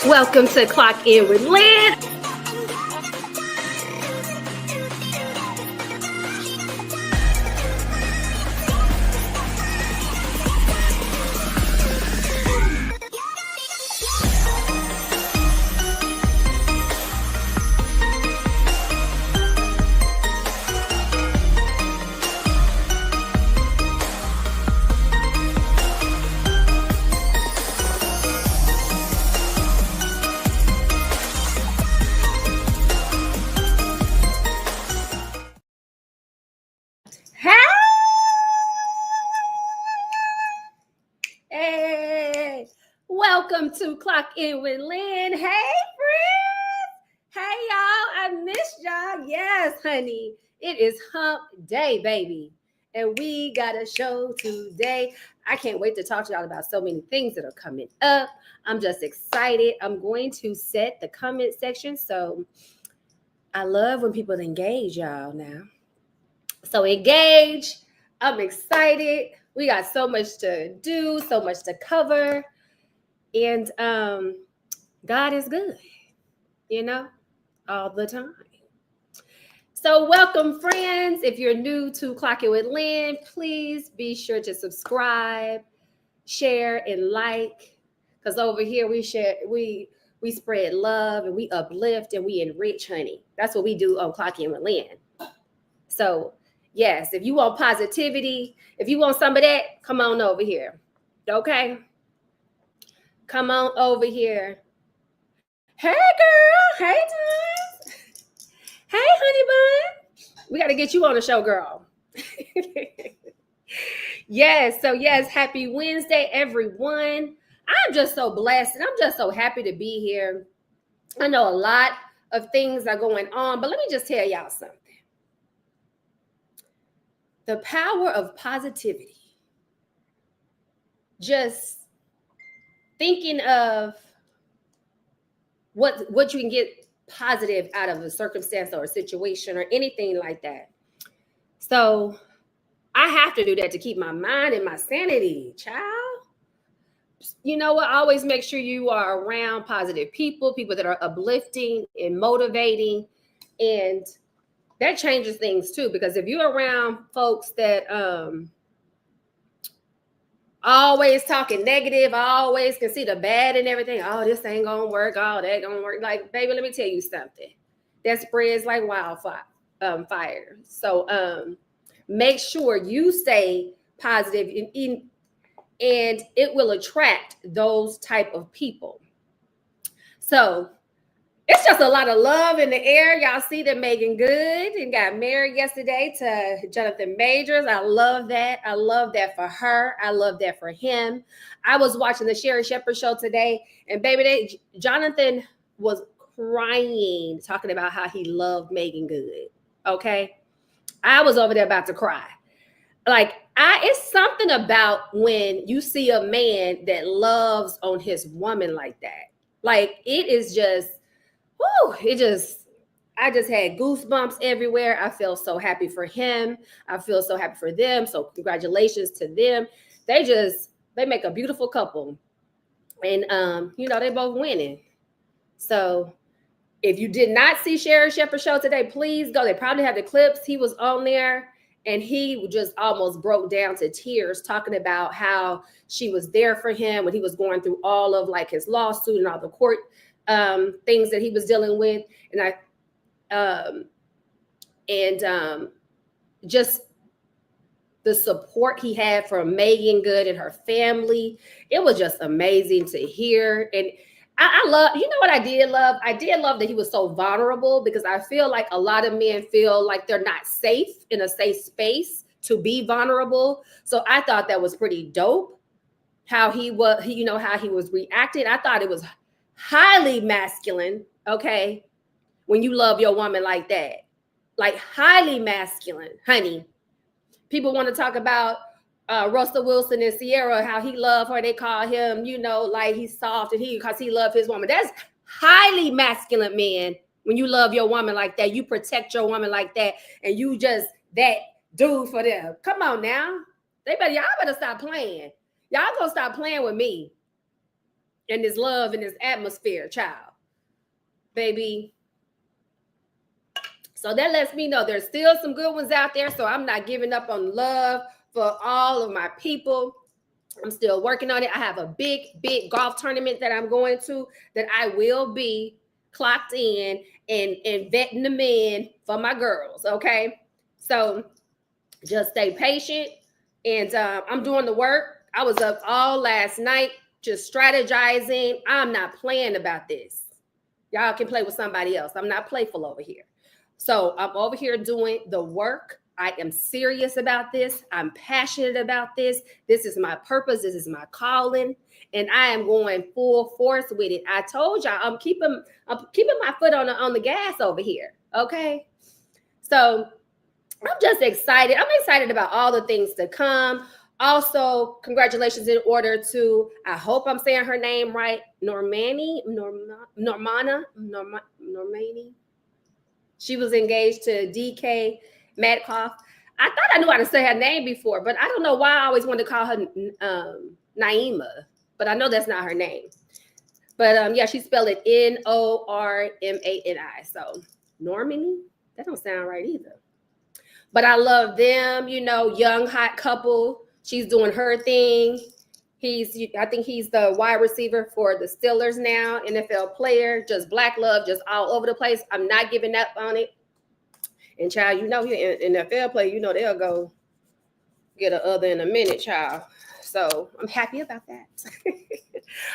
Welcome to Clock In with Lynn. Hey, welcome to Clock In with Lynn. Hey, friends. Hey, y'all. I missed y'all. Yes, honey. It is hump day, baby. And we got a show today. I can't wait to talk to y'all about so many things that are coming up. I'm just excited. I'm going to set the comment section. So I love when people engage, y'all, now. So engage. I'm excited. We got so much to do, so much to cover. And God is good, all the time. So welcome, friends. If you're new to Clocking with Lynn, please be sure to subscribe, share, and like. Because over here we spread love and we uplift and we enrich, honey. That's what we do on Clocking with Lynn. So yes, if you want positivity, if you want some of that, come on over here. Okay? Come on over here. Hey, girl. Hey, Times. Hey, honey bun. We got to get you on the show, girl. Yes. So, yes, happy Wednesday, everyone. I'm just so blessed and I'm just so happy to be here. I know a lot of things are going on, but let me just tell y'all something. The power of positivity. Just thinking of what you can get positive out of a circumstance or a situation or anything like that. So I have to do that to keep my mind and my sanity, child. You know what? Always make sure you are around positive people that are uplifting and motivating, and that changes things too. Because if you're around folks that always talking negative, always can see the bad and everything. Oh, this ain't gonna work. Oh, that gonna work. Like, baby, let me tell you something. That spreads like wildfire. Fire. So make sure you stay positive and it will attract those type of people. So it's just a lot of love in the air. Y'all see that Megan Good and got married yesterday to Jonathan Majors. I love that. I love that for her. I love that for him. I was watching the Sherri Shepherd show today, and baby, Jonathan was crying, talking about how he loved Megan Good. Okay. I was over there about to cry. Like, it's something about when you see a man that loves on his woman like that. Like, it is just, whoo, I just had goosebumps everywhere. I feel so happy for him. I feel so happy for them. So congratulations to them. They make a beautiful couple. And, they both winning. So if you did not see Sherri Shepherd show today, please go. They probably have the clips. He was on there and he just almost broke down to tears talking about how she was there for him when he was going through all of like his lawsuit and all the court things that he was dealing with. And just the support he had from Megan Good and her family. It was just amazing to hear. And I love, you know what I did love? I did love that he was so vulnerable, because I feel like a lot of men feel like they're not safe in a safe space to be vulnerable. So I thought that was pretty dope how he was reacting. I thought it was highly masculine, okay, when you love your woman like that. Like, highly masculine, honey. People want to talk about Russell Wilson and Sierra, how he loved her. They call him, like he's soft and because he loved his woman. That's highly masculine, man. When you love your woman like that, you protect your woman like that, and you just that dude for them. Come on now. Y'all better stop playing. Y'all gonna stop playing with me. and this love and this atmosphere, child, baby. So that lets me know there's still some good ones out there. So I'm not giving up on love for all of my people. I'm still working on it. I have a big golf tournament that I'm going to, that I will be clocked in and vetting the men for my girls. Okay. So just stay patient. And I'm doing the work. I was up all last night just strategizing. I'm not playing about this. Y'all can play with somebody else. I'm not playful over here. So I'm over here doing the work. I am serious about this. I'm passionate about this. This is my purpose. This is my calling. And I am going full force with it. I told y'all I'm keeping my foot on the gas over here. Okay. So I'm just excited. I'm excited about all the things to come. Also, congratulations in order to, I hope I'm saying her name right, Normani. She was engaged to DK Metcalf. I thought I knew how to say her name before, but I don't know why I always wanted to call her Naima, but I know that's not her name. But yeah, she spelled it Normani. So Normani, that don't sound right either. But I love them, you know, young, hot couple. She's doing her thing. I think he's the wide receiver for the Steelers now, NFL player, just black love, just all over the place. I'm not giving up on it. And child, you know, you're an NFL player, you know, they'll go get a other in a minute, child. So I'm happy about that.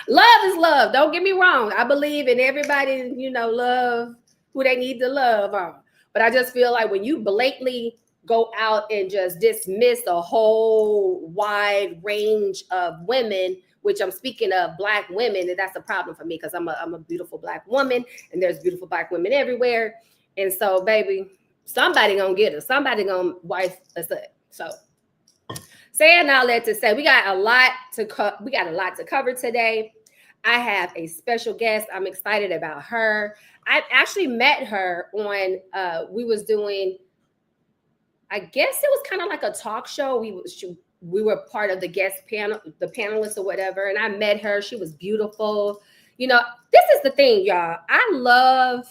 Love is love. Don't get me wrong. I believe in everybody, you know, love who they need to love on. But I just feel like when you blatantly go out and just dismiss a whole wide range of women, which I'm speaking of black women, and that's a problem for me because I'm a beautiful black woman, and there's beautiful black women everywhere. And so, baby, somebody gonna get us. Somebody gonna wife us up. So, saying all that to say, we got a lot to cover today. I have a special guest. I'm excited about her. I actually met her on. We was doing, I guess it was kind of like a talk show. We were part of the guest panel, the panelists or whatever. And I met her. She was beautiful. You know, this is the thing, y'all. I love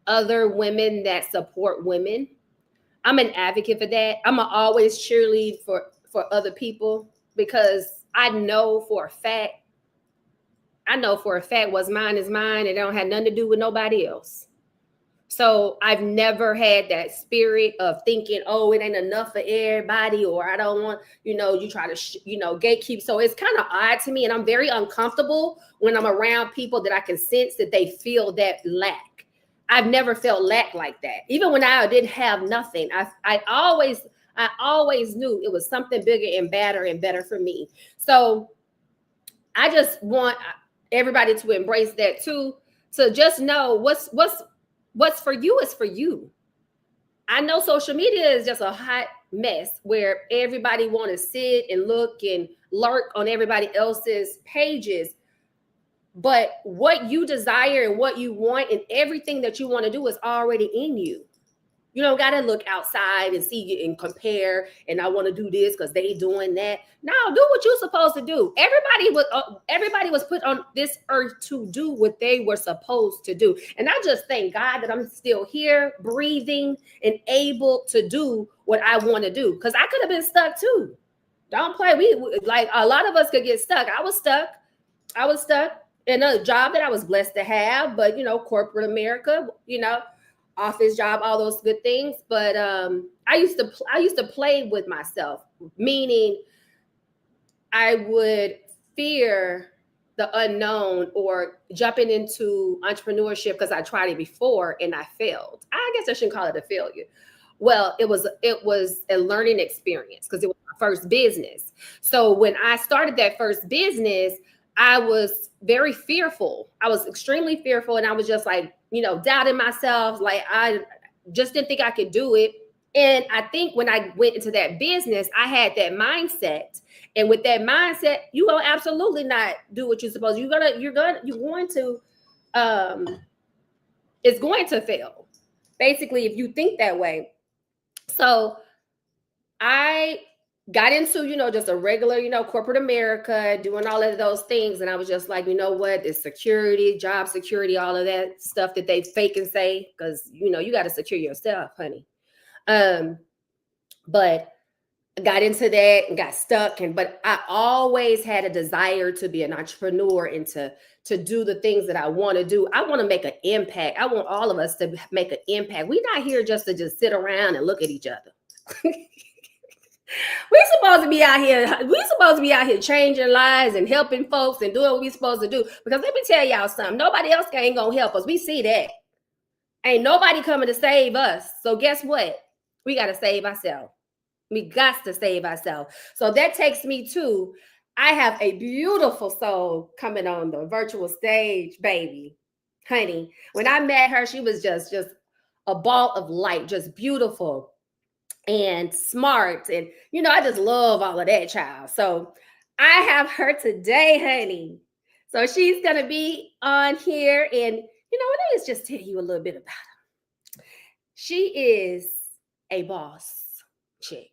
other women that support women. I'm an advocate for that. I'm always cheerlead for other people because I know for a fact what's mine is mine. And it don't have nothing to do with nobody else. So I've never had that spirit of thinking, oh, it ain't enough for everybody, or I don't want, you know, you try to, gatekeep. So it's kind of odd to me. And I'm very uncomfortable when I'm around people that I can sense that they feel that lack. I've never felt lack like that. Even when I didn't have nothing, I always knew it was something bigger and better for me. So I just want everybody to embrace that too. To just know what's for you is for you. I know social media is just a hot mess where everybody want to sit and look and lurk on everybody else's pages. But what you desire and what you want and everything that you want to do is already in you. You don't got to look outside and see and compare. And I want to do this because they doing that. No, do what you're supposed to do. Everybody was put on this earth to do what they were supposed to do. And I just thank God that I'm still here, breathing and able to do what I want to do. Because I could have been stuck too. Don't play. We like a lot of us could get stuck. I was stuck in a job that I was blessed to have, but corporate America, office job, all those good things. But I used to play with myself, meaning I would fear the unknown or jumping into entrepreneurship because I tried it before and I failed. I guess I shouldn't call it a failure. Well, it was a learning experience because it was my first business. So when I started that first business, I was very fearful. I was extremely fearful. And I was just like, doubting myself. Like I just didn't think I could do it. And I think when I went into that business, I had that mindset. And with that mindset, you will absolutely not do what you're supposed to. It's going to fail. Basically, if you think that way. So I got into, just a regular, corporate America, doing all of those things. And I was just like, you know what? It's security, job security, all of that stuff that they fake and say, because, you got to secure yourself, honey. But got into that and got stuck. But I always had a desire to be an entrepreneur and to do the things that I want to do. I want to make an impact. I want all of us to make an impact. We're not here just to just sit around and look at each other. We're supposed to be out here. We're supposed to be out here changing lives and helping folks and doing what we're supposed to do. Because let me tell y'all something. Nobody else ain't gonna help us. We see that. Ain't nobody coming to save us. So guess what? We got to save ourselves. We got to save ourselves. So that takes me to, I have a beautiful soul coming on the virtual stage, baby. Honey, when I met her, she was just a ball of light, just beautiful and smart. And, I just love all of that, child. So I have her today, honey. So she's going to be on here. And, let me just tell you a little bit about her. She is a boss chick.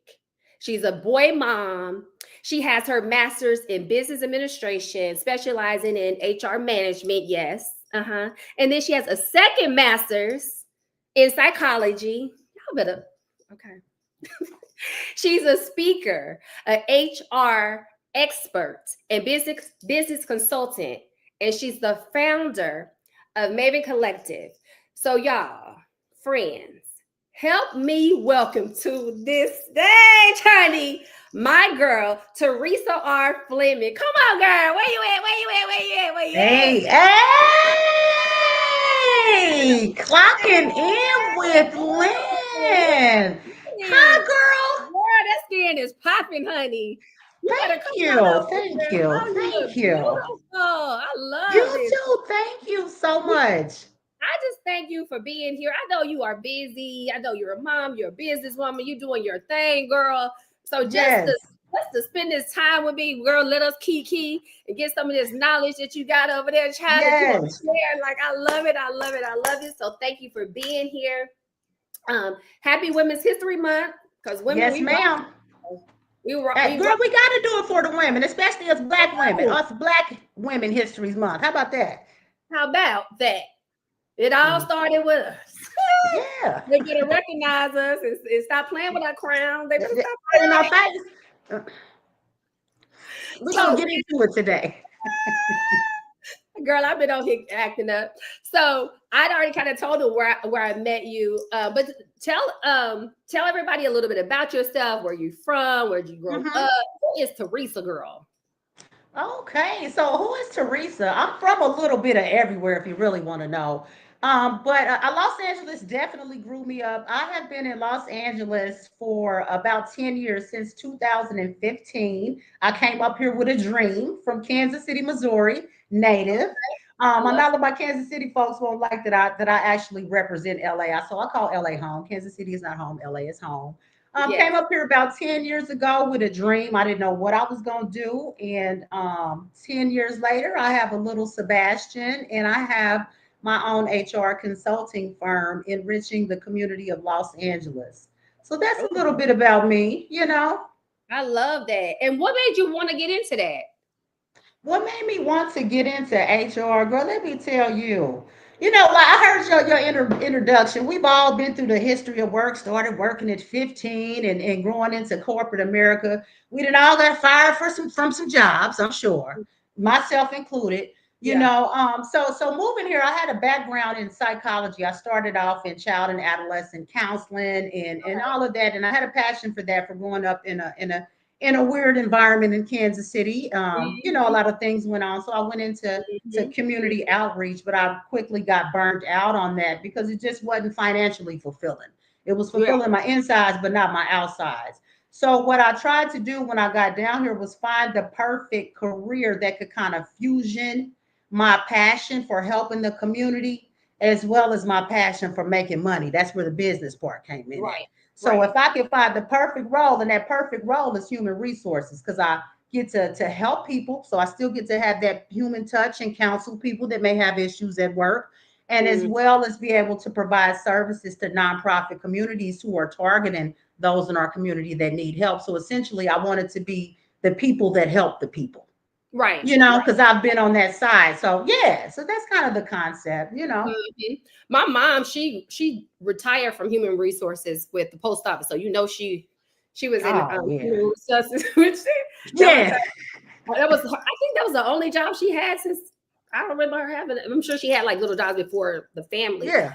She's a boy mom. She has her master's in business administration, specializing in HR management. Yes. And then she has a second master's in psychology. Y'all better, okay. She's a speaker, an HR expert, and business consultant. And she's the founder of Maven Collective. So y'all, friends, help me welcome to this stage, honey, my girl, Teresa R. Fleming. Come on, girl. Where you at? Where you at? Where you at? Where you at? Hey, clocking in with Lynn. Hi, girl. Girl, that skin is popping, honey. You better Thank come on you. over Thank here. you. Oh, you Thank look you. beautiful. I love You it. too. Thank you so much. I just thank you for being here. I know you are busy. I know you're a mom, you're a businesswoman, you're doing your thing, girl. So Yes. just to spend this time with me, girl, let us key and get some of this knowledge that you got over there, child, that you want to Yes. share. Like, I love it. I love it. I love it. So thank you for being here. Happy Women's History Month, because women, Yes, ma'am. we rock. Girl, we got to do it for the women, especially as Black women. Us Black Women History Month. How about that? How about that? It all started with us. Yeah. They better recognize us and stop playing with our crown. They better stop In our playing. face. We're going So, to get into it today. girl, I've been on here acting up. So I'd already kind of told them where I met you. But tell everybody a little bit about yourself, where you from, where'd you grow up. Who is Teresa, girl? Okay, so who is Teresa? I'm from a little bit of everywhere, if you really want to know. But Los Angeles definitely grew me up. I have been in Los Angeles for about 10 years, since 2015. I came up here with a dream from Kansas City, Missouri, native. I I love. know my Kansas City folks won't like that I actually represent LA. So I call LA home. Kansas City is not home. LA is home. Yes. Came up here about 10 years ago with a dream. I didn't know what I was going to do. And 10 years later, I have a little Sebastian, and I have my own HR consulting firm enriching the community of Los Angeles. So that's a little Ooh, bit about me. I love that. And what made you want to get into that? What made me want to get into HR, girl? Let me tell you. Like I heard your introduction. We've all been through the history of work. Started working at 15 and growing into corporate America. We didn't all got fired from some jobs, I'm sure, myself included. Yeah. So moving here, I had a background in psychology. I started off in child and adolescent counseling and all of that, and I had a passion for that, for growing up in a weird environment in Kansas City. A Mhm, lot of things went on. So I went into to mhm. community outreach, but I quickly got burnt out on that because it just wasn't financially fulfilling. It was Yeah. fulfilling my insides, but not my outsides. So what I tried to do when I got down here was find the perfect career that could kind of fusion my passion for helping the community as well as my passion for making money. That's where the business part came in at. Right. So Right. if I can find the perfect role, and that perfect role is human resources, because I get to help people. So I still get to have that human touch and counsel people that may have issues at work. and as well as be able to provide services to nonprofit communities who are targeting those in our community that need help. So essentially, I wanted to be the people that help the people, Right. because I've been on that side. So yeah, so that's kind of the concept. My mom, she retired from human resources with the post office. So she was in Oh yeah, human resources. That was yeah, that was I think that was the only job she had since I don't remember her having it. I'm sure she had like little jobs before the family. yeah.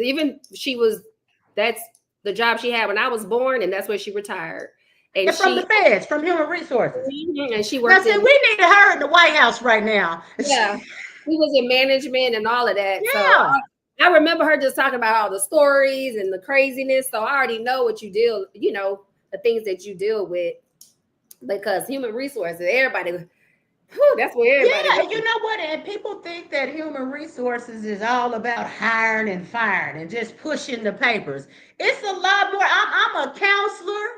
Even that's the job she had when I was born, and that's where she retired. And Yeah, from the feds, from human resources. and she Now, worked see, in, we need her in the White House right now. yeah, she was in management and all of that. So Yeah. I remember her just talking about all the stories and the craziness. So I already know what you deal, the things that you deal with, because human resources, everybody, that's where everybody Yeah, goes. you know what? And people think that human resources is all about hiring and firing and just pushing the papers. It's a lot more. I'm a counselor.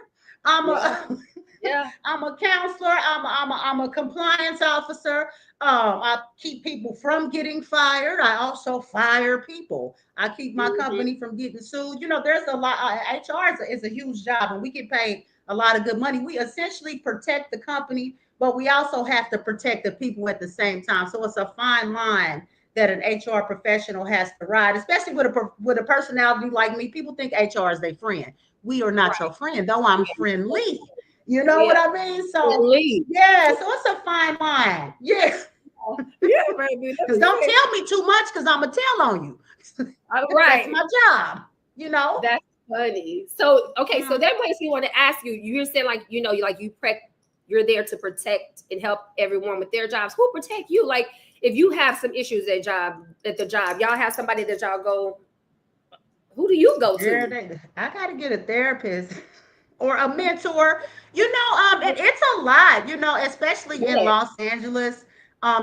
I'm Yeah, a yeah. I'm a counselor. I'm a compliance officer. I keep people from getting fired. I also fire people. I keep my Mhm. company from getting sued. There's a lot. HR is a huge job, and we get paid a lot of good money. We essentially protect the company, but we also have to protect the people at the same time. So it's a fine line that an HR professional has to ride, especially with a personality like me. People think HR is their friend. We are not your Right. friend, though I'm friendly. You know We what are I mean? So lead. yeah, so it's a fine line. Yeah. Yeah, baby. Because don't tell me too much because I'm gonna tell on you. That's Right. my job. That's funny. So, okay, so Mhm. that makes me want to ask you. You're saying like, you're there to protect and help everyone with their jobs. Who protect you? Like, if you have some issues at the job, y'all have somebody that y'all go. Who do you go Yeah, to? I gotta get a therapist or a mentor. It's a lot, especially in Yeah. Los Angeles.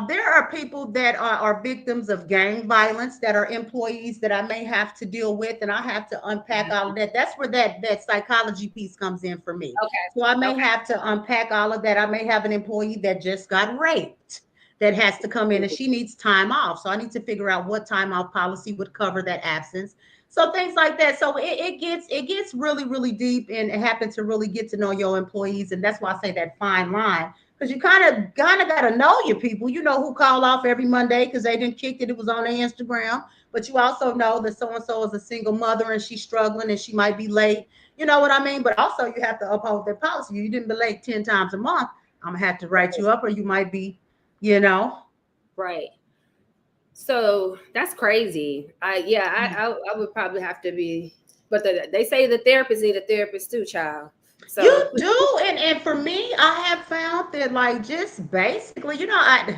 There are people that are victims of gang violence that are employees that I may have to deal with, and I have to unpack all of that. That's where that psychology piece comes in for me. So I Okay. may have to unpack all of that. I may have an employee that just got raped that has to come in and Okay. she needs time off. So I need to figure out what time off policy would cover that absence, so things like that. So it gets really really deep, and happen to really get to know your employees, and that's why I say that fine line, because you kind of got to know your people. You know who call off every Monday because they didn't kick it was on their Instagram, but you also know that so and so is a single mother and she's struggling and she might be late. You know what I mean? But also you have to uphold their policy. You didn't be late 10 times a month, I'm gonna have to write you up, or you might be, you know. Right. So that's crazy. Mm. I would probably have to be, but they say the therapist need a therapist too, child. You So do, and for me, I have found that like just basically, I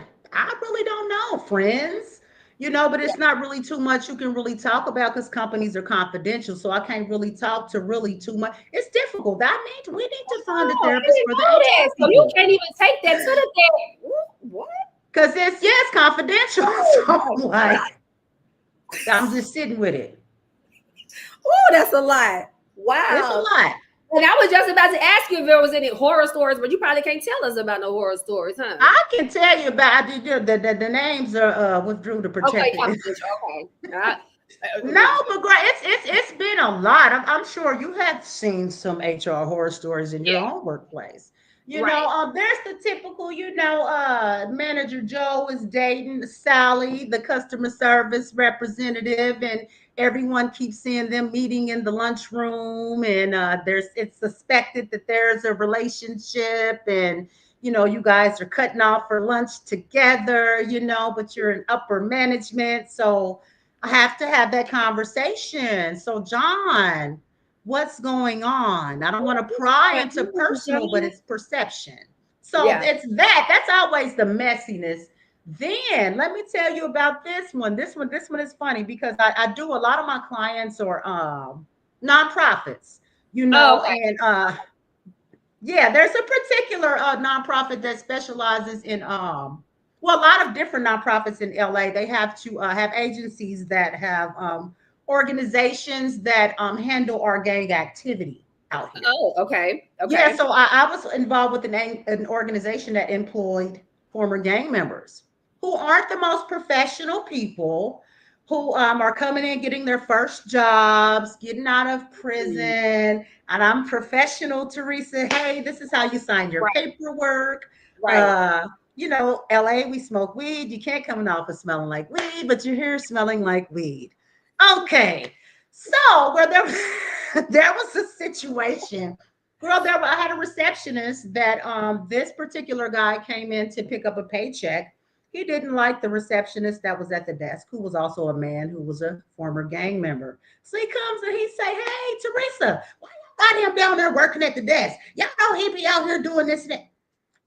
really don't know friends, but it's not really too much you can really talk about because companies are confidential. So I can't really talk to really too much. It's difficult. We need to find a oh, I therapist didn't for the know that. HR So you people can't even take that to the therapist. What? because it's confidential. Oh So my I'm God. like, I'm just sitting with it. Oh, that's a lot. It's a Wow. lot. And I was just about to ask you if there was any horror stories, but you probably can't tell us about no horror stories, huh? I can tell you about the names are withdrew to Okay, protect it. confidential. Okay. No, but it's been a lot. I'm sure you have seen some HR horror stories in your Yeah, own workplace. right. There's the typical, manager Joe is dating Sally, the customer service representative, and everyone keeps seeing them meeting in the lunchroom, and it's suspected that there's a relationship, and you guys are cutting off for lunch together, but you're in upper management, so I have to have that conversation. So, John, what's going on? I don't want to pry into personal, but it's perception. So Yeah. it's that's always the messiness. Then let me tell you about this one. This one is funny because I do a lot of my clients are nonprofits, Oh, okay. and yeah, there's a particular nonprofit that specializes in well, a lot of different nonprofits in LA. They have to have agencies that have organizations that handle our gang activity out here. Oh, okay. Yeah, Okay. so I was involved with an organization that employed former gang members who aren't the most professional people, who are coming in, getting their first jobs, getting out of prison. And I'm professional, Teresa. Hey, this is how you sign your Right, paperwork. right. Uh, LA, we smoke weed. You can't come in office smelling like weed, but you're here smelling like weed. Okay. So where there there was a situation. Girl, I had a receptionist that this particular guy came in to pick up a paycheck. He didn't like the receptionist that was at the desk, who was also a man who was a former gang member. So he comes and he say, "Hey, Teresa, why you got him down there working at the desk? Y'all know he be out here doing this and that.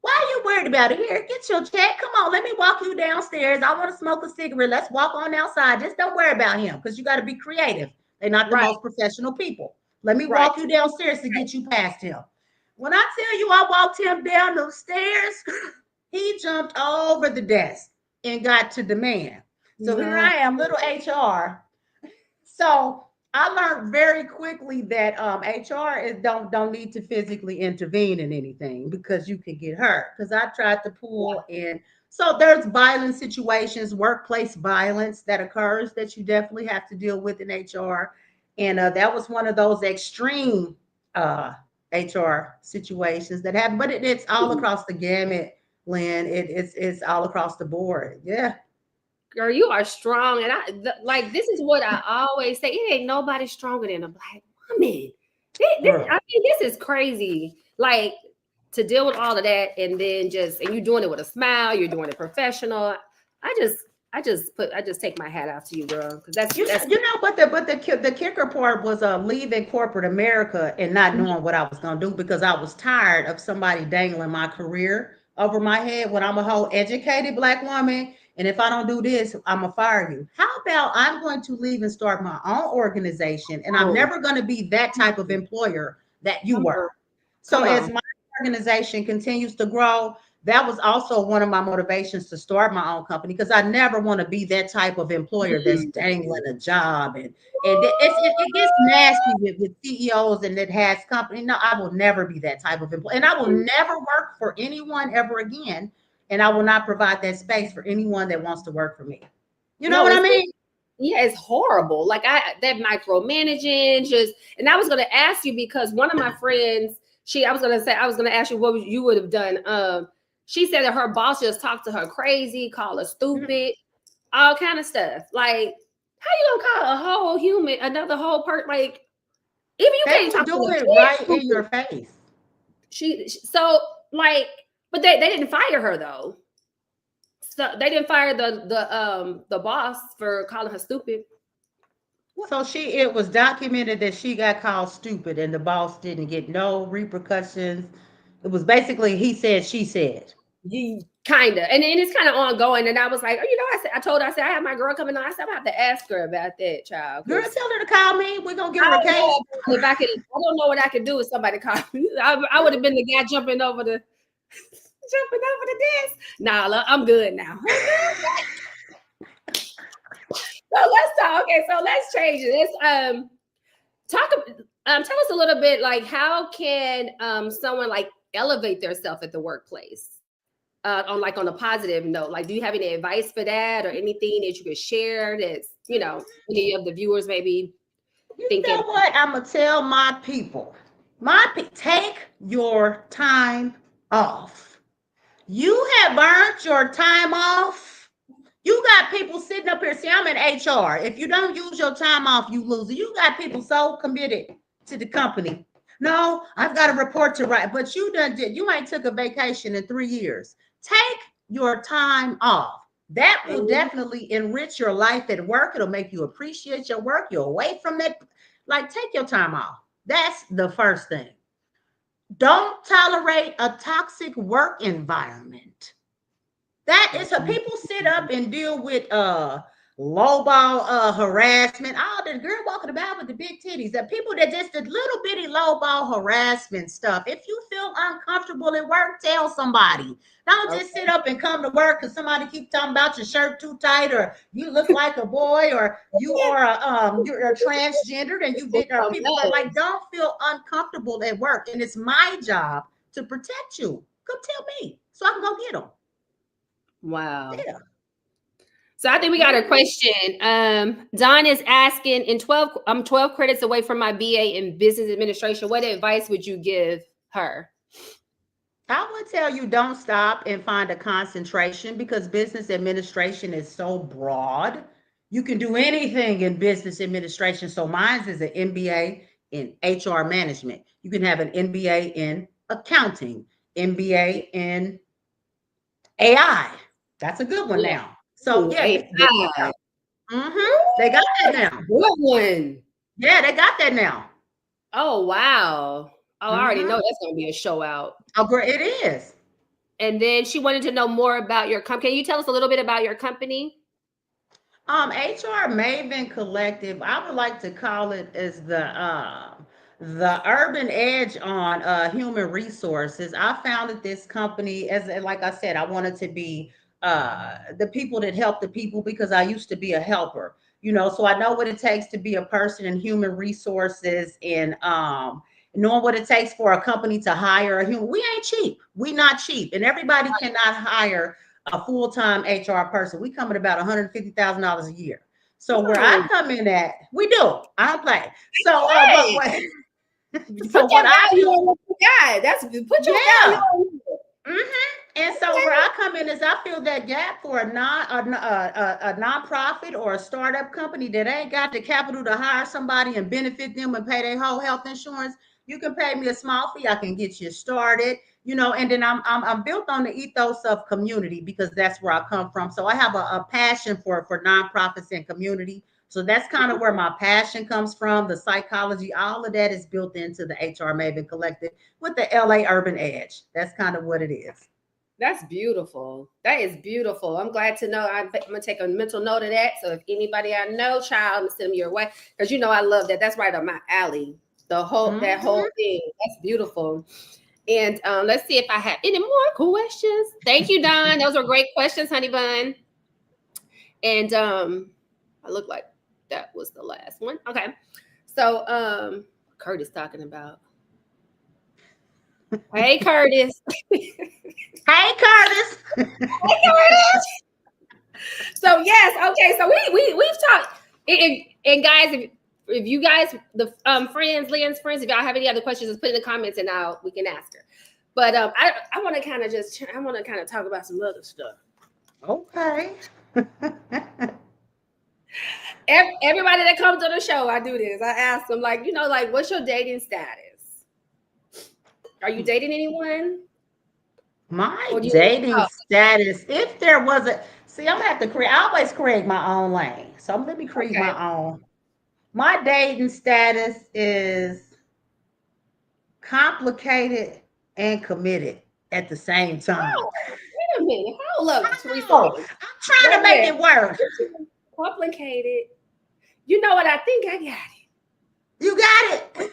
Why are you worried about it? Here, get your check. Come on, let me walk you downstairs. I want to smoke a cigarette. Let's walk on outside. Just don't worry about him because you got to be creative. They're not the Right, most professional people. Let me right. walk you downstairs to get you past him." When I tell you I walked him down those stairs, he jumped over the desk and got to the man. So here No. I am, little HR. So I learned very quickly that HR don't need to physically intervene in anything because you can get hurt. Because I tried to pull in. So there's violent situations, workplace violence that occurs that you definitely have to deal with in HR. And that was one of those extreme HR situations that happen. But it's all across the gamut, Lynn. It's all across the board. Yeah. Girl, you are strong. And like, this is what I always say. It ain't nobody stronger than a black woman. Girl. I mean, this is crazy. Like, to deal with all of that and then and you doing it with a smile, you're doing it professional. I just, I just take my hat off to you, girl. Cause that's, But the kicker part was leaving corporate America and not knowing what I was gonna do because I was tired of somebody dangling my career over my head when I'm a whole educated black woman. And if I don't do this, I'm gonna fire you. How about I'm going to leave and start my own organization, and I'm oh, never going to be that type of employer that you come were. on, So come as on. my organization continues to grow, that was also one of my motivations to start my own company because I never want to be that type of employer that's Mm. dangling a job and it gets nasty with CEOs and that has company. No, I will never be that type of employee, and I will never work for anyone ever again. And I will not provide that space for anyone that wants to work for me. You know No, what I it's mean? yeah, it's horrible. Like that micromanaging just, and I was gonna ask you because one of my friends, I was gonna ask you what you would have done. She said that her boss just talked to her crazy, call her stupid, all kind of stuff. Like, how you gonna call a whole human, another whole part? Like, even you They can't will talk to do a it kid right in stupid. your face. So like, but they didn't fire her though. So they didn't fire the boss for calling her stupid. So it was documented that she got called stupid and the boss didn't get no repercussions. It was basically he said, she said. You kind of, and it's kind of ongoing. And I was like, oh, I told her, I said, I have my girl coming on. I said, I have to ask her about that, child, Girl, because tell her to call me. We're gonna give I her a don't case. know if I could. I don't know what I could do if somebody called me. I would have been the guy jumping over the desk. Nah, I'm good now. So let's talk. Okay, so let's change it. Let's talk. Tell us a little bit like how can someone like elevate themselves at the workplace? On a positive note, like do you have any advice for that or anything that you could share that's any of the viewers maybe You thinking? know what? I'm gonna tell my people. Take your time off. You have earned your time off. You got people sitting up here. See, I'm in HR. If you don't use your time off, you lose it. You got people so committed to the company. No, I've got a report to write, but you ain't took a vacation in 3 years. Take your time off. That will Mhm. definitely enrich your life at work. It'll make you appreciate your work. You're away from that. Like, take your time off. That's the first thing. Don't tolerate a toxic work environment. That is how people sit up and deal with lowball harassment. Oh, the girl walking about with the big titties. The people that just the little bitty lowball harassment stuff. If you feel uncomfortable at work, tell somebody. Don't just sit up and come to work because somebody keep talking about your shirt too tight, or you look like a boy, or you're a transgender and you did. Or people that like don't feel uncomfortable at work, and it's my job to protect you. Come tell me so I can go get them. Wow. Yeah. So I think we got a question. Don is asking, I'm 12 credits away from my BA in business administration. What advice would you give her? I would tell you don't stop and find a concentration because business administration is so broad. You can do anything in business administration. So mine is an MBA in HR management. You can have an MBA in accounting, MBA in AI. That's a good one Yeah. now. So Ooh, yeah, AI. they got that now. Good one. Yeah, they got that now. Oh, wow. Oh, I already know Mm-hmm. that's going to be a show out. Oh, great, it is. And then she wanted to know more about your company. Can you tell us a little bit about your company? HR Maven Collective, I would like to call it as the urban edge on human resources. I founded this company as like I said, I wanted to be the people that help the people because I used to be a helper, so I know what it takes to be a person in human resources and knowing what it takes for a company to hire a human. We ain't cheap. We not cheap, and everybody cannot hire a full-time HR person. We come at about $150,000 a year. So where I Oh, come in at, we do. I don't play. So, but hey, what? put So what that I value do? on what you got. Put your value Yeah. on it. And so where I come in is I fill that gap for a nonprofit or a startup company that ain't got the capital to hire somebody and benefit them and pay their whole health insurance. You can pay me a small fee. I can get you started, and then I'm built on the ethos of community because that's where I come from. So I have a passion for nonprofits and community. So that's kind of where my passion comes from. The psychology, all of that is built into the HR Maven Collective with the LA Urban Edge. That's kind of what it is. That's beautiful. That is beautiful. I'm glad to know. I'm gonna take a mental note of that. So if anybody I know, child, I'm send them your way because I love that. That's right up my alley. That whole Mhm. thing. That's beautiful. And let's see if I have any more questions. Thank you, Don. Those were great questions, honey bun. And I look like that was the last one. Okay. So Curtis talking about. Hey Curtis. Hey, Curtis. Hey Curtis. So yes, okay. So we've talked, and guys, if you guys the friends, Leon's friends, if y'all have any other questions, just put in the comments and we can ask her. But I want to kind of talk about some other stuff. Okay. Everybody that comes to the show, I do this. I ask them like, what's your dating status? Are you dating anyone? My Or do you? dating Oh, status, if there was a, see, I'm gonna have to create, I always create my own lane. So let me create okay. my own. My dating status is complicated and committed at the same time. Oh, wait a minute. Hold up, Teresa. Oh, I'm trying Wait to a make minute. it work. Complicated. You know what? I think I got it. You got it.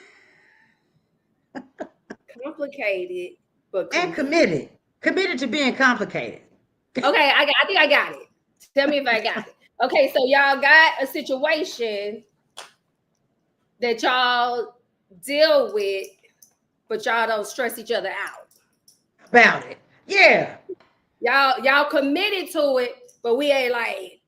Complicated, but And committed. committed. Committed to being complicated. Okay, I think I got it. Tell me if I got it. Okay, so y'all got a situation that y'all deal with, but y'all don't stress each other out. About it. Yeah. Y'all committed to it, but we ain't like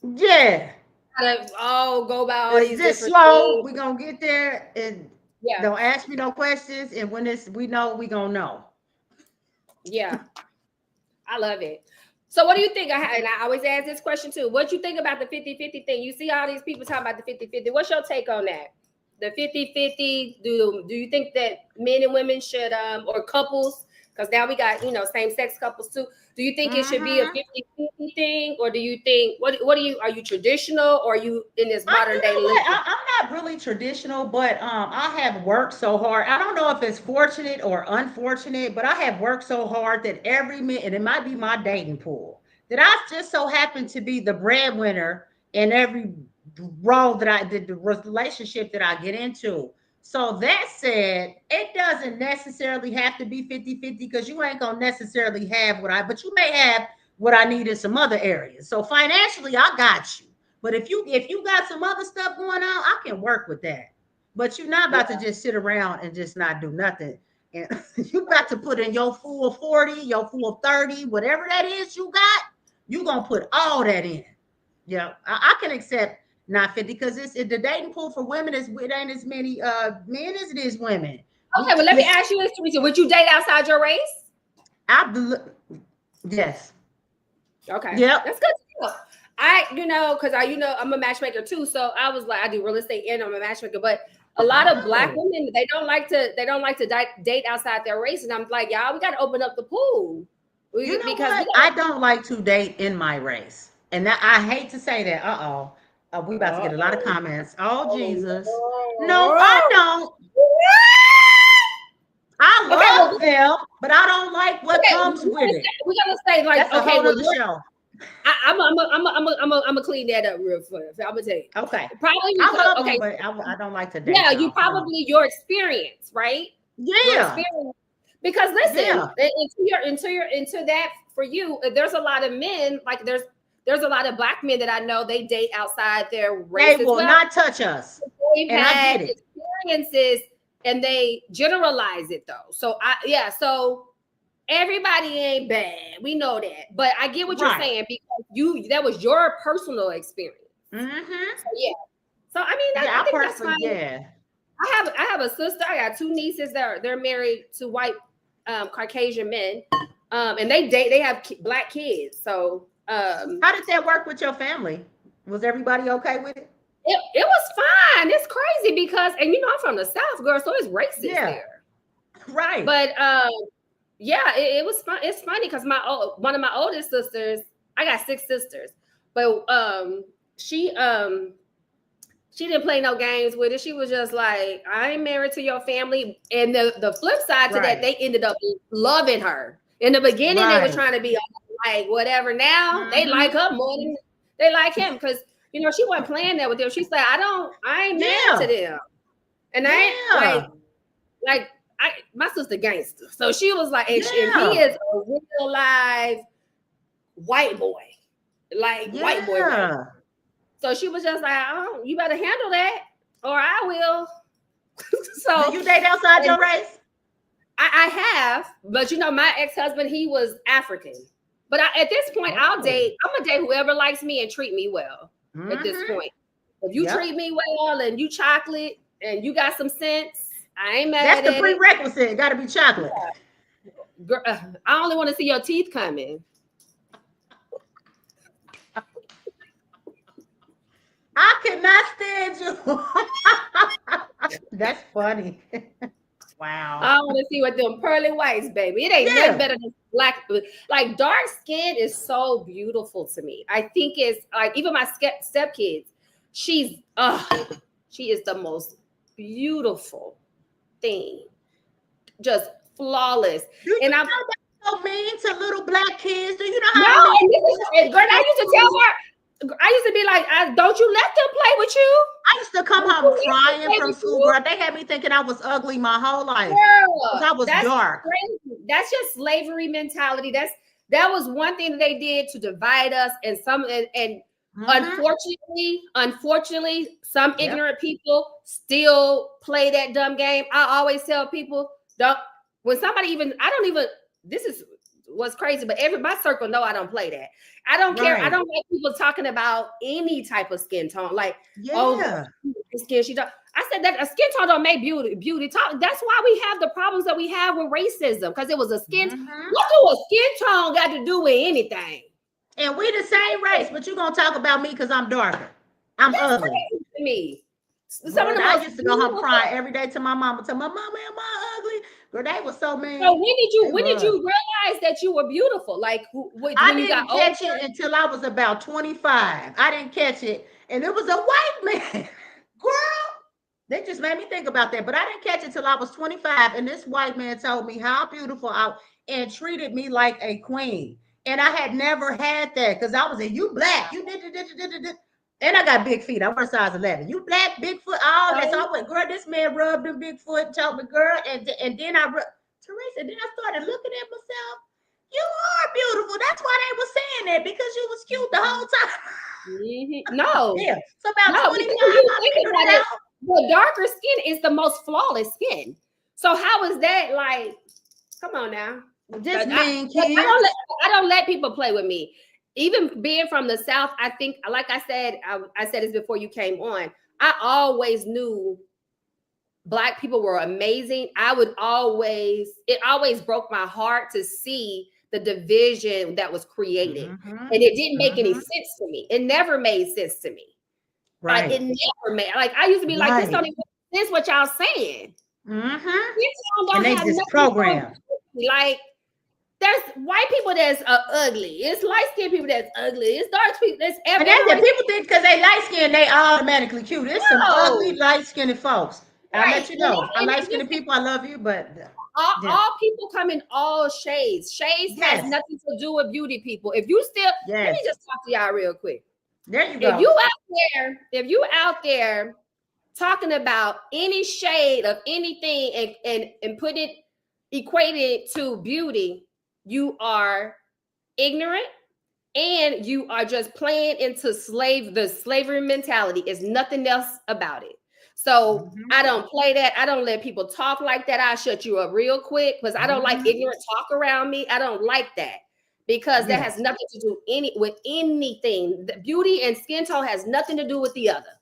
Yeah. gotta all go about all It's these just different slow. things. We're gonna get there and Yeah, don't ask me no questions. And when it's we know, we gonna know. yeah. I love it. So what do you think? And I always ask this question too. What do you think about the 50-50 thing? You see all these people talking about the 50-50. What's your take on that? The 50-50, do you think that men and women should or couples, because now we got, same sex couples too. Do you think it should be a Mm-hmm. 50-50 thing? Or do you think are you traditional, or are you in this modern You day know what? living? I'm not really traditional, but I have worked so hard. I don't know if it's fortunate or unfortunate, but I have worked so hard that every minute, and it might be my dating pool, that I just so happen to be the breadwinner in every role that I did, the relationship that I get into. So that said, it doesn't necessarily have to be 50-50 because you ain't gonna necessarily have but you may have what I need in some other areas. So financially, I got you. But if you got some other stuff going on, I can work with that. But you're not about to just sit around and just not do nothing. And you got to put in your full 40, your full 30, whatever that is you got. you're gonna put all that in. Yeah, I can accept not 50 because the dating pool for women it ain't as many men as it is women. Okay, well, let me ask you this, Teresa. Would you date outside your race? Yes. Okay. Yep. That's good. Because I'm a matchmaker too. So I was like, I do real estate and I'm a matchmaker. But a lot of Black women, they don't like to date outside their race. And I'm like, y'all, we got to open up the pool. I don't like to date in my race. And I hate to say that. We about to get a lot of comments. Oh, Jesus. No, I don't. I love them, but I don't like what comes with it. We're gonna say like, that's okay, well, the show. I'm gonna clean that up real fast. I'm gonna tell you. Okay. Probably. I love them, but I don't like to date. Yeah, you probably your experience, right? Yeah. Because listen, into that for you, there's a lot of men like there's a lot of Black men that I know they date outside their race. They will not touch us. They've had experiences and they generalize it though. So so everybody ain't bad. We know that. But I get what you're saying because that was your personal experience. Mm-hmm. So, yeah. So I mean, I think that's fine. Yeah. I have a sister. I got 2 nieces that they're married to white Caucasian men. And they have Black kids. So how did that work with your family? Was everybody okay with it? It was fine. It's crazy because, and I'm from the South, girl, so it's racist there. Right. But it was fun. It's funny because one of my oldest sisters, I got 6 sisters, but she didn't play no games with it. She was just like, I ain't married to your family. And the flip side to that, they ended up loving her. In the beginning, they were trying to be like whatever. Now they like her more than they like him because she wasn't playing that with them. She said, I ain't married to them. And I ain't my sister gangster. So she was like, and he is a real live white boy. Like white boy. Right? So she was just like, you better handle that or I will. So do you date outside your race? I have, but my ex-husband, he was African. But at this point, I'm gonna date whoever likes me and treat me well. At this point, if you treat me well and you chocolate and you got some sense, I ain't mad at it. That's the prerequisite. It got to be chocolate. Girl, I only want to see your teeth coming. I cannot stand you. That's funny. Wow. I want to see what them pearly whites, baby. It ain't nothing better than Black. Like dark skin is so beautiful to me. I think it's like even my stepkids. She is the most beautiful thing, just flawless. And I'm so mean to little Black kids. Do you know how? No, girl, I used to tell her. I used to be like, don't you let them play with you. I used to come home crying from school, girl. They had me thinking I was ugly my whole life. Girl, I was dark. Crazy. That's just slavery mentality. That was one thing that they did to divide us. And unfortunately, some ignorant people still play that dumb game. I always tell people, this is what's crazy, but my circle know I don't play that. I don't care. I don't like people talking about any type of skin tone. Like, skin. I said that a skin tone don't make beauty talk. That's why we have the problems that we have with racism, because it was a skin. What do a skin tone got to do with anything? And we the same race, but you gonna talk about me because I'm darker. I'm ugly. To me. I used to go home crying every day to my mama. Tell my mama, am I ugly? Girl, they was so mean. So when did you realize that you were beautiful? Like when you got older? I didn't catch it until I was about 25. I didn't catch it, and it was a white man. Girl, they just made me think about that. But I didn't catch it till I was 25, and this white man told me how beautiful I and treated me like a queen. And I had never had that because I was you Black, you did. And I got big feet. I wear size 11. You Black, big foot, all that. So I went, girl, this man rubbed them big foot and told me, girl, and then Teresa, then I started looking at myself. You are beautiful. That's why they were saying that, because you was cute the whole time. No. Yeah. So about 25, I figured it out. The darker skin is the most flawless skin. So how is that like, come on now. Just mean, kids. I don't let people play with me. even being from the South, I think, like I said, I said this before you came on. I always knew Black people were amazing. It always broke my heart to see the division that was created. And it didn't make any sense to me. It never made sense to me. Right. Like, it never made, like, I used to be like, this don't even make sense what y'all saying. And they just program. Like, there's white people that's ugly. It's light-skinned people that's ugly. It's dark people that's everything. And that's people think because they light-skinned, they automatically cute. There's some ugly, light-skinned folks. I'll let you know. I light-skinned people, I love you, but all people come in all shades. Shades has nothing to do with beauty, people. If you still, let me just talk to y'all real quick. There you go. If you out there talking about any shade of anything and put it, equate it to beauty, you are ignorant and you are just playing into the slavery mentality. Is nothing else about it. So I don't play that. I don't let people talk like that. I'll shut you up real quick because I don't like ignorant talk around me. I don't like that because that has nothing to do with anything. The beauty and skin tone has nothing to do with the other.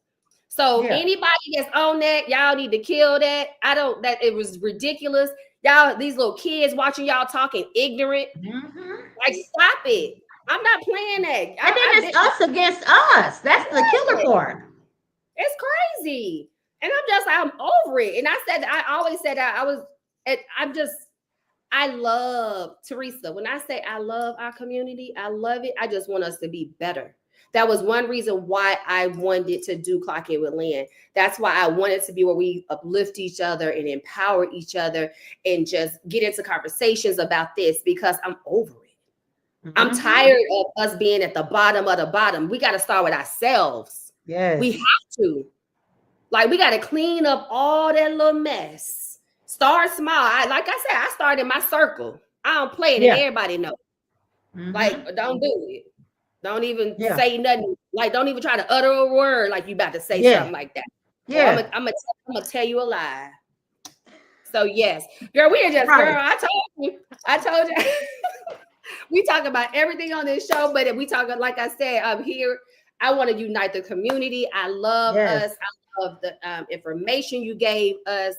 So anybody that's on that, y'all need to kill that. That it was ridiculous. Y'all, these little kids watching y'all talking ignorant. Like, stop it. I'm not playing that. And then it's us against us. That's the killer part. It's crazy. And I'm over it. And I always said that I love Teresa. When I say I love our community, I love it. I just want us to be better. That was one reason why I wanted to do Clock In with Lynn. That's why I wanted to be where we uplift each other and empower each other and just get into conversations about this because I'm over it. I'm tired of us being at the bottom of the bottom. We got to start with ourselves. Yes. We have to. Like, we got to clean up all that little mess. Start small. Like I said, I started in my circle. I don't play it, and everybody knows. Like, don't do it. Don't even say nothing. Like, don't even try to utter a word like you about to say something like that. Yeah. I'm gonna tell you a lie. So yes, girl, we are just girl. I told you. We talk about everything on this show, but if we talk, like I said, I'm here. I want to unite the community. I love us. I love the information you gave us.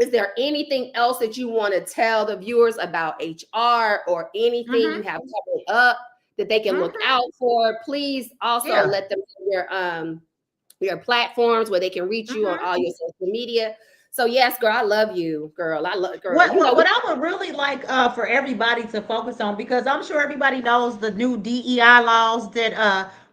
Is there anything else that you want to tell the viewers about HR or anything you have coming up that they can look out for? Please also let them know your platforms where they can reach you on all your social media. So yes, girl, I love you, girl. I love girl. What I would really like for everybody to focus on, because I'm sure everybody knows the new DEI laws that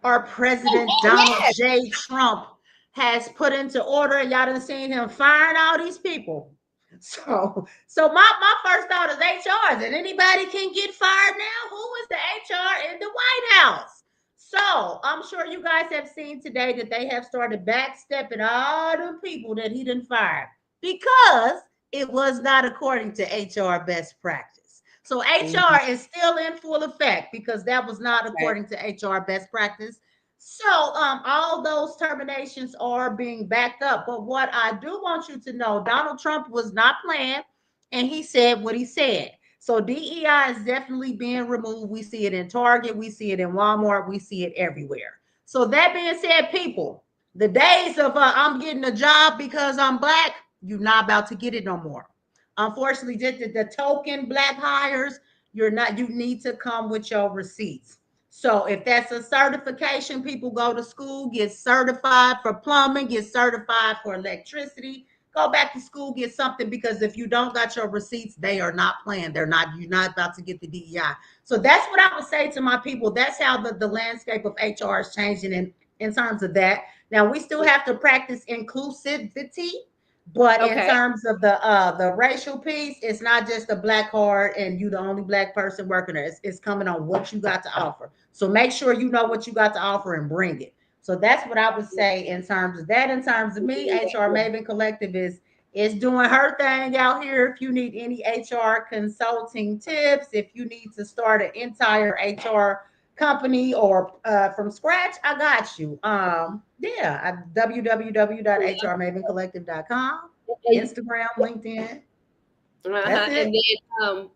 our president Donald J. Trump has put into order. Y'all done seen him firing all these people. So my first thought is HR. That anybody can get fired now. Who is the HR in the White House? So I'm sure you guys have seen today that they have started backstepping all the people that he done fired because it was not according to HR best practice. So HR is still in full effect because that was not according to HR best practice. So all those terminations are being backed up. But what I do want you to know, Donald Trump was not playing, and he said what he said. So DEI is definitely being removed. We see it in Target. We see it in Walmart. We see it everywhere. So that being said, people, the days of I'm getting a job because I'm Black, you're not about to get it no more. Unfortunately, just the token Black hires, you need to come with your receipts. So if that's a certification, people go to school, get certified for plumbing, get certified for electricity, go back to school, get something, because if you don't got your receipts, they are not playing. You're not about to get the DEI. So that's what I would say to my people. That's how the landscape of HR is changing in terms of that. Now, we still have to practice inclusivity, but in terms of the racial piece, it's not just a Black card and you the only Black person working there. It's coming on what you got to offer. So make sure you know what you got to offer and bring it. So that's what I would say in terms of that. In terms of me, HR Maven Collective is doing her thing out here. If you need any HR consulting tips, if you need to start an entire HR company or from scratch, I got you. www.hrmavencollective.com, Instagram, LinkedIn. That's it. And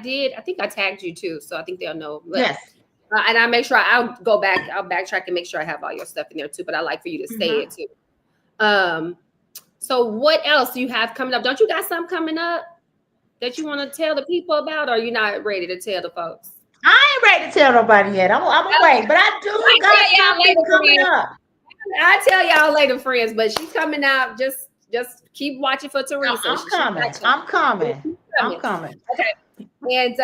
then I think I tagged you too, so I think they'll know. But yes. And I make sure I'll go back, I'll backtrack and make sure I have all your stuff in there too. But I like for you to say it too. So what else do you have coming up? Don't you got something coming up that you want to tell the people about, or are you not ready to tell the folks? I ain't ready to tell nobody yet. I'm away, but I do got something coming up. I tell y'all later, friends. But she's coming out. Just keep watching for Teresa. I'm coming. I'm coming. I'm coming. Okay. And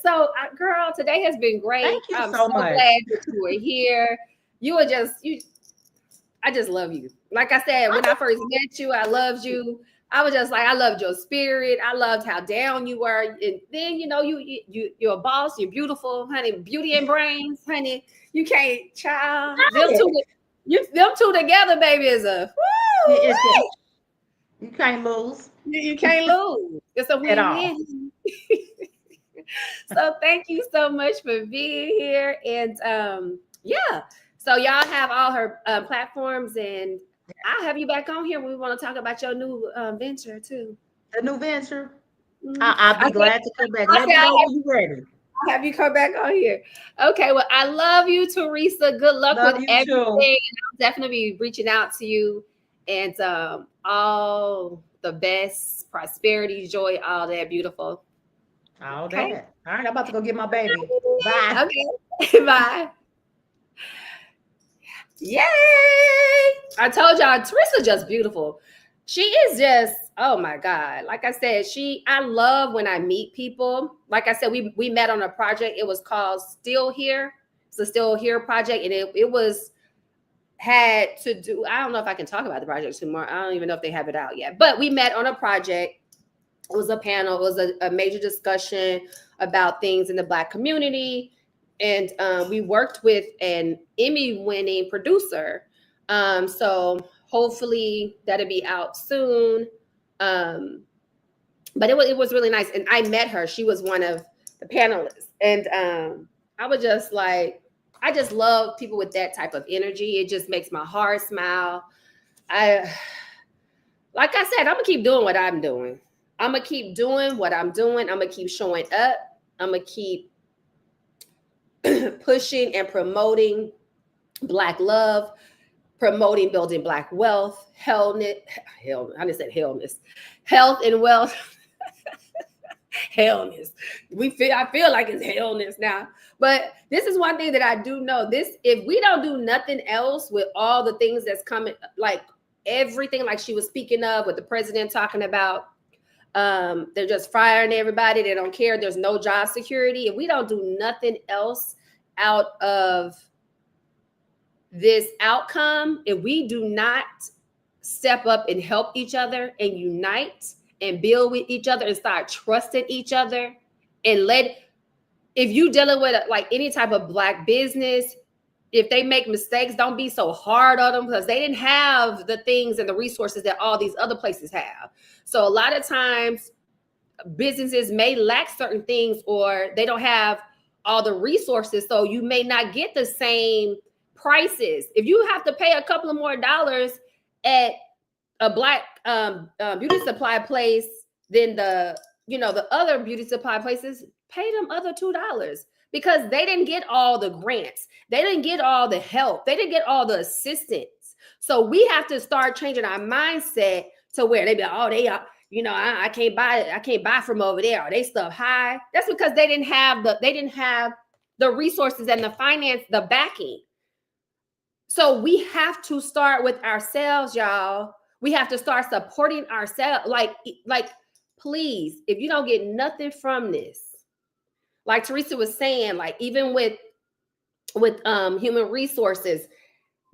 so girl, today has been great. Thank you I'm so so much. glad that you were here. You were I just love you. Like I said, when I first met you, I loved you. I was just like, I loved your spirit. I loved how down you were. And then, you're a boss. You're beautiful, honey. Beauty and brains, honey. You can't, child. Them two together, baby, is a you can't lose. You can't lose. It's a win-win. So thank you so much for being here. And so y'all have all her platforms, and I'll have you back on here when we want to talk about your new venture too. The new venture. I'll be glad to come back. Let me know when you're ready. I'll have you come back on here. Okay, well, I love you, Teresa. Good luck with everything. And I'll definitely be reaching out to you. And all the best, prosperity, joy, all that beautiful. All that. All right, I'm about to go get my baby. Bye. Okay. Bye. Yay! I told y'all, Teresa's just beautiful. She is just, oh my God. Like I said, I love when I meet people. Like I said, we met on a project. It was called Still Here. It's a Still Here project. And it had to do, I don't know if I can talk about the project tomorrow. I don't even know if they have it out yet. But we met on a project. It was a panel. It was a major discussion about things in the Black community. And we worked with an Emmy-winning producer. So hopefully that'll be out soon. But it was really nice. And I met her. She was one of the panelists. And I was just like, I just love people with that type of energy. It just makes my heart smile. Like I said, I'm going to keep doing what I'm doing. I'm going to keep doing what I'm doing. I'm going to keep showing up. I'm going to keep pushing and promoting Black love, promoting building Black wealth, health and wealth. Hellness. I feel like it's hellness now. But this is one thing that I do know. If we don't do nothing else with all the things that's coming, like everything like she was speaking of, with the president talking about, they're just firing everybody. They don't care. There's no job security. If we don't do nothing else out of this outcome, if we do not step up and help each other and unite and build with each other and start trusting each other, and if you dealing with like any type of Black business, if they make mistakes, don't be so hard on them, because they didn't have the things and the resources that all these other places have. So a lot of times businesses may lack certain things, or they don't have all the resources. So you may not get the same prices. If you have to pay a couple of more dollars at a Black beauty supply place than the other beauty supply places, pay them other $2, because they didn't get all the grants. They didn't get all the help. They didn't get all the assistance. So we have to start changing our mindset to where they be like, oh, they are, I can't buy from over there. Or they stuff high. That's because they didn't have the resources and the finance, the backing. So we have to start with ourselves, y'all. We have to start supporting ourselves. Like, please, if you don't get nothing from this, like Teresa was saying, like even with human resources,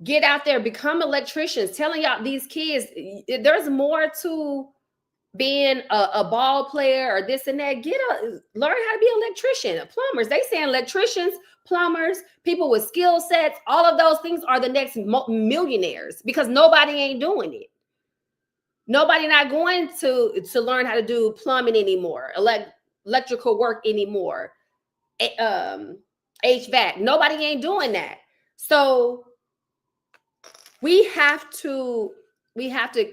get out there, become electricians. Telling y'all, these kids, there's more to being a ball player or this and that. Learn how to be an electrician, plumbers. They saying electricians, plumbers, people with skill sets, all of those things are the next millionaires, because nobody ain't doing it. Nobody not going to learn how to do plumbing anymore, electrical work anymore, HVAC. Nobody ain't doing that. So we have to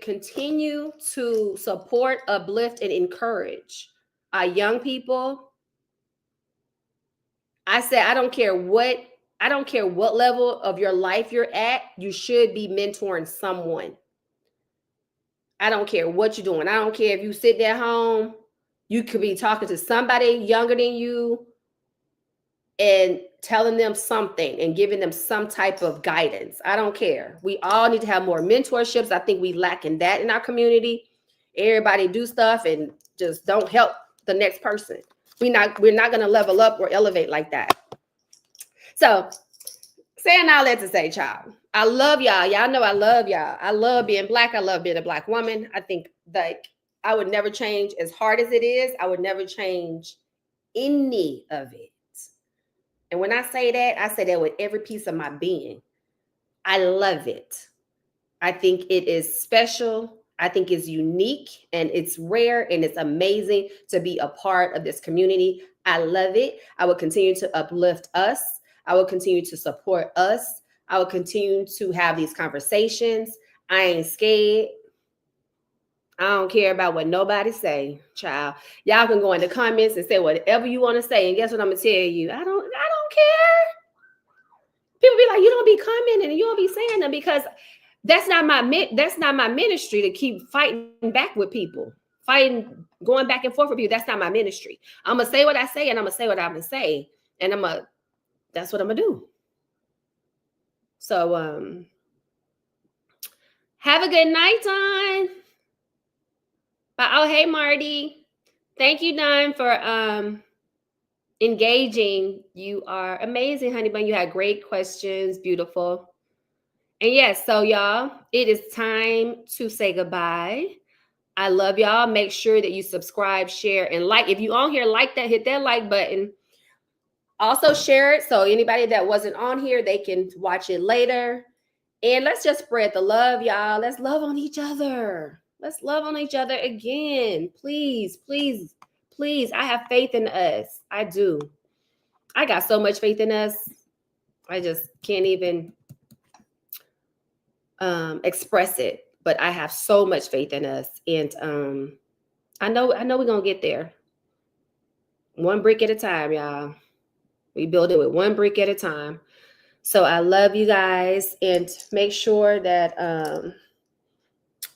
continue to support, uplift, and encourage our young people, I said, I don't care what level of your life you're at, you should be mentoring someone. I don't care what you're doing. I don't care if you sit at home, you could be talking to somebody younger than you and telling them something and giving them some type of guidance. I don't care. We all need to have more mentorships. I think we lack in that in our community. Everybody do stuff and just don't help the next person. We're not going to level up or elevate like that. So saying all that to say, child, I love y'all. Y'all know I love y'all. I love being Black. I love being a Black woman. I think like I would never change as hard as it is. I would never change any of it. And when I say that with every piece of my being. I love it. I think it is special. I think it's unique and it's rare and it's amazing to be a part of this community. I love it. I will continue to uplift us. I will continue to support us. I will continue to have these conversations. I ain't scared. I don't care about what nobody say, child. Y'all can go in the comments and say whatever you want to say. And guess what I'm going to tell you? I don't care. People be like, you don't be commenting and you don't be saying them because that's not my ministry to keep fighting back with people, going back and forth with people. That's not my ministry. I'm going to say what I say and I'm going to say what I'm going to say. And that's what I'm going to do. So, have a good night, Don. But, oh, hey, Marty. Thank you, Don, for engaging. You are amazing, honey bun. You had great questions. Beautiful. And yes, so y'all, it is time to say goodbye. I love y'all. Make sure that you subscribe, share, and like. If you on here, like that, hit that like button. Also share it so anybody that wasn't on here, they can watch it later. And let's just spread the love, y'all. Let's love on each other. Let's love on each other again. Please, please, please. I have faith in us. I do. I got so much faith in us. I just can't even express it, but I have so much faith in us. And I know we're going to get there. One brick at a time, y'all. We build it with one brick at a time. So I love you guys, and make sure that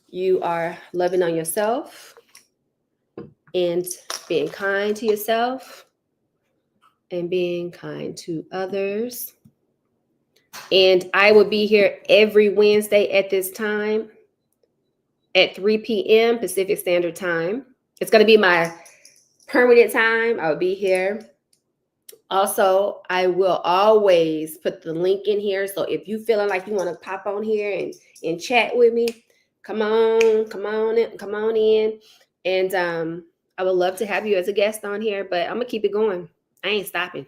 you are loving on yourself and being kind to yourself and being kind to others. And I will be here every Wednesday at this time at 3 p.m. Pacific Standard Time. It's going to be my permanent time. I'll be here. Also, I will always put the link in here. So if you feeling like you want to pop on here and chat with me, come on in. And I would love to have you as a guest on here, but I'm going to keep it going. I ain't stopping.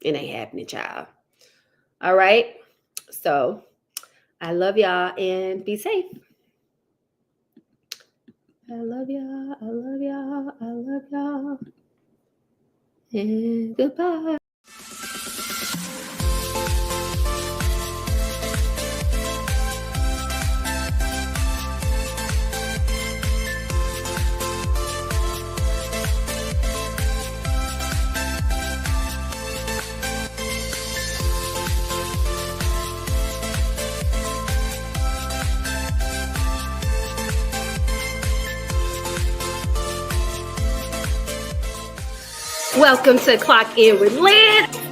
It ain't happening, child. All right. So I love y'all and be safe. I love y'all. I love y'all. I love y'all. And goodbye. Welcome to Clock In with Liz.